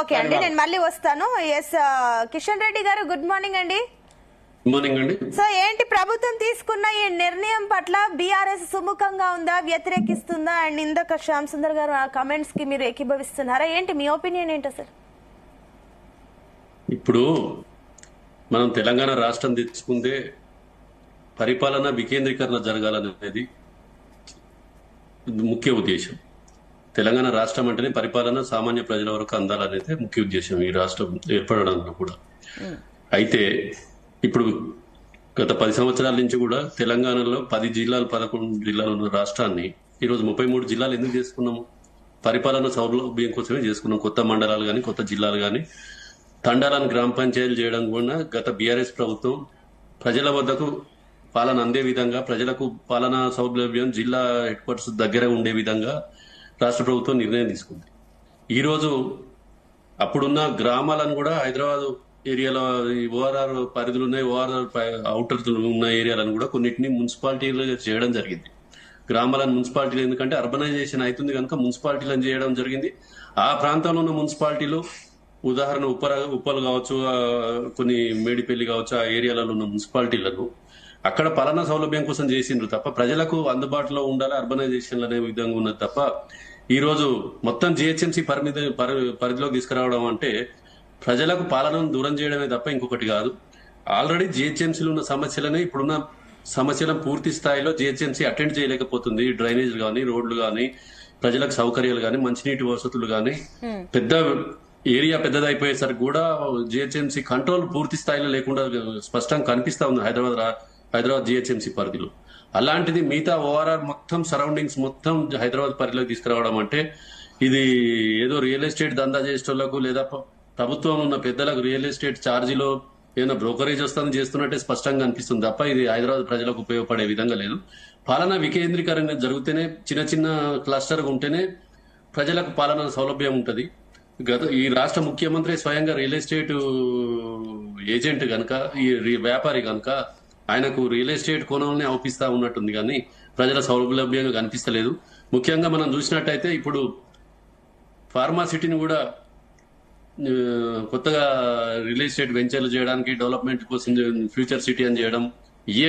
Okay అండి, నేను మళ్ళీ వస్తాను. ఎస్ కిషన్ రెడ్డి గారు, గుడ్ మార్నింగ్ అండి. గుడ్ మార్నింగ్ అండి. సో ఏంటి ప్రభుత్వం తీసుకున్న ఈ నిర్ణయం పట్ల బీఆర్ఎస్ సుముఖంగా ఉందా, వ్యతిరేకిస్తుందా? అండ్ ఇందాక శ్యామ్ సుందర్ గారు ఆ కమెంట్స్ కి మీరు ఏకీభవిస్తున్నారా? ఏంటి మీ ఒపీనియన్ ఏంటి అసలు? ఇప్పుడు మనం తెలంగాణ రాష్ట్రం తెచ్చుకుందే పరిపాలన వికేంద్రీకరణ జరగాలనేది ముఖ్య ఉద్దేశం. తెలంగాణ రాష్ట్రం అంటేనే పరిపాలన సామాన్య ప్రజల వరకు అందాలనేది ముఖ్య ఉద్దేశం ఈ రాష్ట్రం ఏర్పడడంలో కూడా. అయితే ఇప్పుడు గత 10 సంవత్సరాల నుంచి కూడా తెలంగాణలో 10 జిల్లాలు 11 జిల్లాలు ఉన్న రాష్ట్రాన్ని ఈరోజు 33 జిల్లాలు ఎందుకు చేసుకున్నాము? పరిపాలన సౌలభ్యం కోసమే చేసుకున్నాం. కొత్త మండలాలు కానీ కొత్త జిల్లాలు కానీ తండాలను గ్రామ పంచాయతీలు చేయడం కూడా గత బీఆర్ఎస్ ప్రభుత్వం ప్రజల వద్దకు పాలన అందే విధంగా, ప్రజలకు పాలనా సౌలభ్యం జిల్లా హెడ్ క్వార్టర్స్ దగ్గర ఉండే విధంగా రాష్ట్ర ప్రభుత్వం నిర్ణయం తీసుకుంది. ఈరోజు అప్పుడున్న గ్రామాలను కూడా హైదరాబాద్ ఏరియాలో ఓఆర్ఆర్ పరిధులు ఉన్నాయి, ఓఆర్ఆర్ అవుటర్ ఉన్న ఏరియాలను కూడా కొన్నిటిని మున్సిపాలిటీలు చేయడం జరిగింది. గ్రామాలను మున్సిపాలిటీలు ఎందుకంటే అర్బనైజేషన్ అవుతుంది కనుక మున్సిపాలిటీలను చేయడం జరిగింది. ఆ ప్రాంతంలో ఉన్న మున్సిపాలిటీలు ఉదాహరణ ఉప్పల్ కావచ్చు, కొన్ని మేడిపల్లి కావచ్చు, ఆ ఏరియాలలో ఉన్న మున్సిపాలిటీలను అక్కడ పాలనా సౌలభ్యం కోసం చేసిండ్రు తప్ప ప్రజలకు అందుబాటులో ఉండాలి అర్బనైజేషన్ అనే విధంగా ఉన్నది తప్ప ఈ రోజు మొత్తం జిహెచ్ఎంసీ పరిధిలోకి తీసుకురావడం అంటే ప్రజలకు పాలనను దూరం చేయడమే తప్ప ఇంకొకటి కాదు. ఆల్రెడీ జిహెచ్ఎంసీలో ఉన్న సమస్యలనే ఇప్పుడున్న సమస్యలను పూర్తి స్థాయిలో జిహెచ్ఎంసీ అటెండ్ చేయలేకపోతుంది. డ్రైనేజ్ కానీ, రోడ్లు కానీ, ప్రజలకు సౌకర్యాలు కానీ, మంచినీటి వసతులు కానీ, పెద్ద ఏరియా పెద్దదైపోయేసరికి కూడా జిహెచ్ఎంసీ కంట్రోల్ పూర్తి స్థాయిలో లేకుండా స్పష్టంగా కనిపిస్తా ఉంది హైదరాబాద్ జిహెచ్ఎంసీ పరిధిలో. అలాంటిది మిగతా ఓఆర్ఆర్ మొత్తం సరౌండింగ్స్ మొత్తం హైదరాబాద్ పరిధిలోకి తీసుకురావడం అంటే ఇది ఏదో రియల్ ఎస్టేట్ దందా చేసేటోళ్లకు లేదా ప్రభుత్వం ఉన్న పెద్దలకు రియల్ ఎస్టేట్ ఛార్జీలో ఏదైనా బ్రోకరేజ్ వస్తుందని చేస్తున్నట్టే స్పష్టంగా అనిపిస్తుంది తప్ప ఇది హైదరాబాద్ ప్రజలకు ఉపయోగపడే విధంగా లేదు. పాలనా వికేంద్రీకరణ జరిగితేనే, చిన్న చిన్న క్లస్టర్ ఉంటేనే ప్రజలకు పాలన సౌలభ్యం ఉంటది. ఈ రాష్ట్ర ముఖ్యమంత్రి స్వయంగా రియల్ ఎస్టేట్ ఏజెంట్ గనక, ఈ వ్యాపారి గనక ఆయనకు రియల్ ఎస్టేట్ కోణాలని అవపిస్తా ఉన్నట్టుంది కానీ ప్రజల సౌలభ్యంగా కనిపిస్తలేదు. ముఖ్యంగా మనం చూసినట్టయితే ఇప్పుడు ఫార్మాసిటీని కూడా కొత్తగా రియల్ ఎస్టేట్ వెంచర్లు చేయడానికి, డెవలప్మెంట్ కోసం ఫ్యూచర్ సిటీ అని చేయడం, ఈ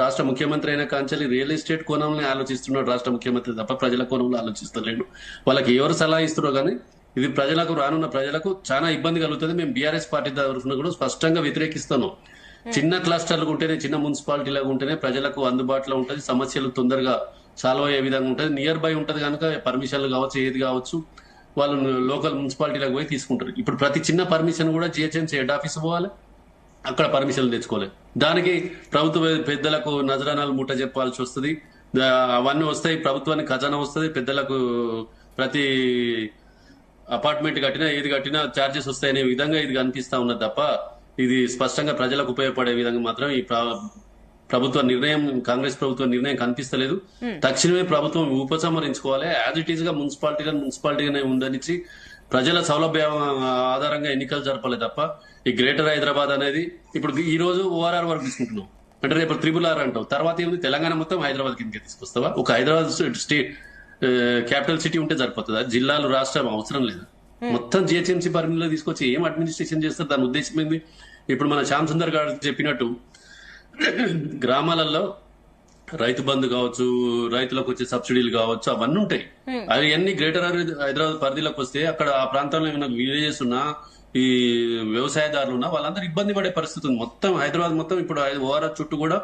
రాష్ట్ర ముఖ్యమంత్రి అయిన కాంచెల్లి రియల్ ఎస్టేట్ కోణంలో ఆలోచిస్తున్నాడు రాష్ట్ర ముఖ్యమంత్రి తప్ప ప్రజల కోణంలో ఆలోచిస్తలేడు. వాళ్ళకి ఎవరు సలహా ఇస్తున్నారో కానీ ఇది ప్రజలకు, రానున్న ప్రజలకు చాలా ఇబ్బంది కలుగుతుంది. మేము బీఆర్ఎస్ పార్టీ తరఫున కూడా స్పష్టంగా వ్యతిరేకిస్తున్నాం. చిన్న క్లస్టర్లు ఉంటేనే, చిన్న మున్సిపాలిటీలకు ఉంటేనే ప్రజలకు అందుబాటులో ఉంటుంది, సమస్యలు తొందరగా సాల్వ్ అయ్యే విధంగా ఉంటుంది. నియర్ బై ఉంటుంది కనుక పర్మిషన్లు కావచ్చు, ఏది కావచ్చు వాళ్ళు లోకల్ మున్సిపాలిటీలకు పోయి తీసుకుంటారు. ఇప్పుడు ప్రతి చిన్న పర్మిషన్ కూడా జిహెచ్ఎంసీ హెడ్ ఆఫీస్ పోవాలి, అక్కడ పర్మిషన్లు తెచ్చుకోవాలి. దానికి ప్రభుత్వ పెద్దలకు నజరానాలు ముట్ట చెప్పాల్సి వస్తుంది. అవన్నీ వస్తాయి, ప్రభుత్వానికి ఖజానా వస్తుంది, పెద్దలకు ప్రతి అపార్ట్మెంట్ కట్టినా ఏది కట్టినా ఛార్జెస్ వస్తాయనే విధంగా ఇది కనిపిస్తా ఉన్నది తప్ప ఇది స్పష్టంగా ప్రజలకు ఉపయోగపడే విధంగా మాత్రం ఈ ప్రభుత్వ నిర్ణయం, కాంగ్రెస్ ప్రభుత్వ నిర్ణయం కనిపిస్తలేదు. తక్షణమే ప్రభుత్వం ఉపసంహరించుకోవాలి. యాజ్ ఇట్ ఈస్ గా మున్సిపాలిటీగానే ఉండనిచ్చి ప్రజల సౌలభ్యం ఆధారంగా ఎన్నికలు జరపాలి తప్ప ఈ గ్రేటర్ హైదరాబాద్ అనేది ఇప్పుడు ఈ రోజు ఓఆర్ఆర్ వరకు తీసుకుంటున్నాం అంటే రేపు RRR అంటావు, తర్వాత ఏముంది తెలంగాణ మొత్తం హైదరాబాద్ కిందకి తీసుకొస్తావా? ఒక హైదరాబాద్ స్టేట్ క్యాపిటల్ సిటీ ఉంటే సరిపోతుందా? జిల్లాలు, రాష్ట్రం అవసరం లేదు. మొత్తం జిహెచ్ఎంసీ పరిధిలో తీసుకొచ్చి ఏం అడ్మినిస్ట్రేషన్ చేస్తారు? దాని ఉద్దేశం ఏంది? ఇప్పుడు మన శ్యామ్ సుందర్ గారు చెప్పినట్టు గ్రామాలలో రైతు బంధు కావచ్చు, రైతులకు వచ్చే సబ్సిడీలు కావచ్చు, అవన్నీ ఉంటాయి. అవి అన్ని గ్రేటర్ హైదరాబాద్ పరిధిలోకి వస్తే అక్కడ ఆ ప్రాంతంలో ఏమైనా విలేజెస్ ఉన్నా, ఈ వ్యవసాయదారులు ఉన్నా వాళ్ళందరూ ఇబ్బంది పడే పరిస్థితి ఉంది. మొత్తం హైదరాబాద్ మొత్తం ఇప్పుడు ఓఆర్ఆర్ చుట్టూ కూడా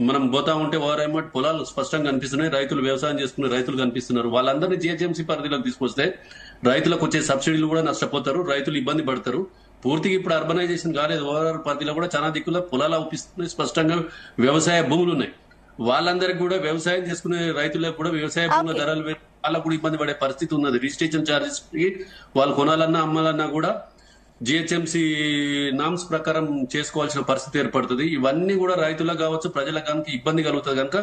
మనం పోతా ఉంటే ఓఆర్ఆర్ పొలాలు స్పష్టంగా కనిపిస్తున్నాయి, రైతులు వ్యవసాయం చేసుకునే రైతులు కనిపిస్తున్నారు. వాళ్ళందరినీ జిహెచ్ఎంసీ పరిధిలోకి తీసుకొస్తే రైతులకు వచ్చే సబ్సిడీలు కూడా నష్టపోతారు, రైతులు ఇబ్బంది పడతారు. పూర్తిగా ఇప్పుడు అర్బనైజేషన్ కాలేదు. ఓఆర్ఆర్ పరిధిలో కూడా చాలా దిక్కులో పొలాలు అవుపిస్తున్నాయి, స్పష్టంగా వ్యవసాయ భూములు ఉన్నాయి. వాళ్ళందరికీ కూడా వ్యవసాయం చేసుకునే రైతులకు కూడా వ్యవసాయ భూముల ధరలు వాళ్ళకు కూడా ఇబ్బంది పడే పరిస్థితి ఉన్నది. రిజిస్ట్రేషన్ ఛార్జెస్ వాళ్ళు కొనాలన్నా అమ్మాలన్నా కూడా జిహెచ్ఎంసీ నామ్స్ ప్రకారం చేసుకోవాల్సిన పరిస్థితి ఏర్పడుతుంది. ఇవన్నీ కూడా రైతులకు కావచ్చు, ప్రజలకు కనుక ఇబ్బంది కలుగుతుంది కనుక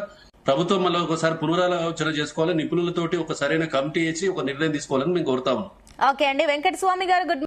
ప్రభుత్వం మళ్ళీ ఒకసారి పునరాలోచన చేసుకోవాలి, నిపుణులతోటి ఒక సరైన కమిటీ వేసి ఒక నిర్ణయం తీసుకోవాలని మేము కోరుతాము. ఓకే అండి, వెంకట స్వామి గారు గుడ్